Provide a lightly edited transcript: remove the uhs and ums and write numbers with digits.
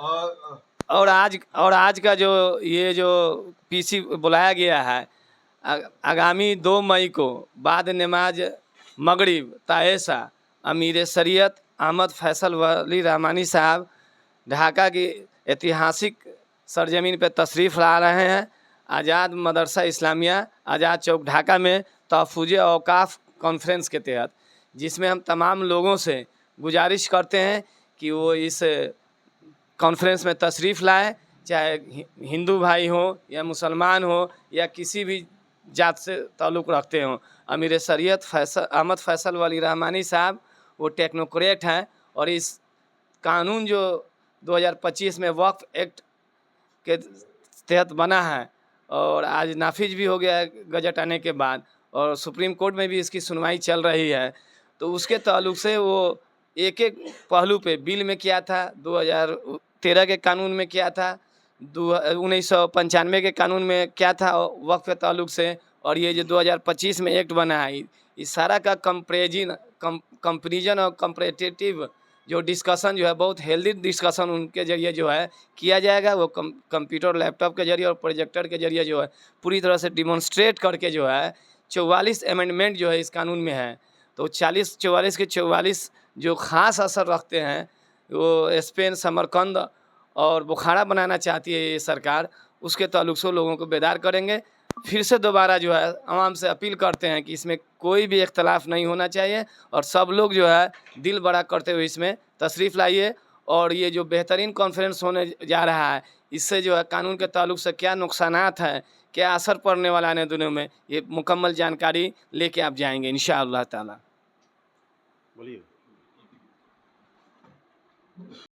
اور آج کا جو یہ جو PC بلایا گیا ہے آگامی 2 مئی کو بعد نماز مغرب تائیسا امیر شریعت احمد فیصل ولی رحمانی صاحب ڈھاکہ کی ایتہاسک سرزمین پہ تشریف لا رہے ہیں آزاد مدرسہ اسلامیہ آزاد چوک ڈھاکہ میں تحفظ اوقاف کانفرنس کے تحت، جس میں ہم تمام لوگوں سے گزارش کرتے ہیں کہ وہ اس کانفرنس میں تشریف لائیں، چاہے ہندو بھائی ہوں یا مسلمان ہوں یا کسی بھی ذات سے تعلق رکھتے ہوں۔ امیر شریعت احمد فیصل ولی رحمانی صاحب وہ ٹیکنوکریٹ ہیں، اور اس قانون جو 2025 میں وقف ایکٹ کے تحت بنا ہے اور آج نافذ بھی ہو گیا ہے گجٹ آنے کے بعد، اور سپریم کورٹ میں بھی اس کی سنوائی چل رہی ہے، تو اس کے تعلق سے وہ ایک ایک پہلو پہ بل میں کیا تھا، 2013 کے قانون میں کیا تھا، 1995 کے قانون میں کیا تھا وقف کے تعلق سے، اور یہ جو 2025 میں ایکٹ بنا ہے، اس سارا کا کمپریزن اور کمپریٹیو جو ڈسکشن جو ہے بہت ہیلدی ڈسکشن ان کے ذریعے جو ہے کیا جائے گا، وہ کمپیوٹر لیپ ٹاپ کے ذریعے اور پروجیکٹر کے ذریعے جو ہے پوری طرح سے ڈیمونسٹریٹ کر کے جو ہے 44 امینڈمنٹ جو ہے اس قانون میں ہے، تو 44 کے 44 جو خاص اثر رکھتے ہیں، وہ اسپین، سمرقند اور بخارا بنانا چاہتی ہے یہ سرکار، اس کے تعلق سے لوگوں کو بیدار کریں گے۔ پھر سے دوبارہ جو ہے عوام سے اپیل کرتے ہیں کہ اس میں کوئی بھی اختلاف نہیں ہونا چاہیے، اور سب لوگ جو ہے دل بڑا کرتے ہوئے اس میں تشریف لائیے، اور یہ جو بہترین کانفرنس ہونے جا رہا ہے، اس سے جو ہے قانون کے تعلق سے کیا نقصانات ہیں، کیا اثر پڑنے والا ہے دنوں میں، یہ مکمل جانکاری لے کے آپ جائیں گے انشاءاللہ تعالی۔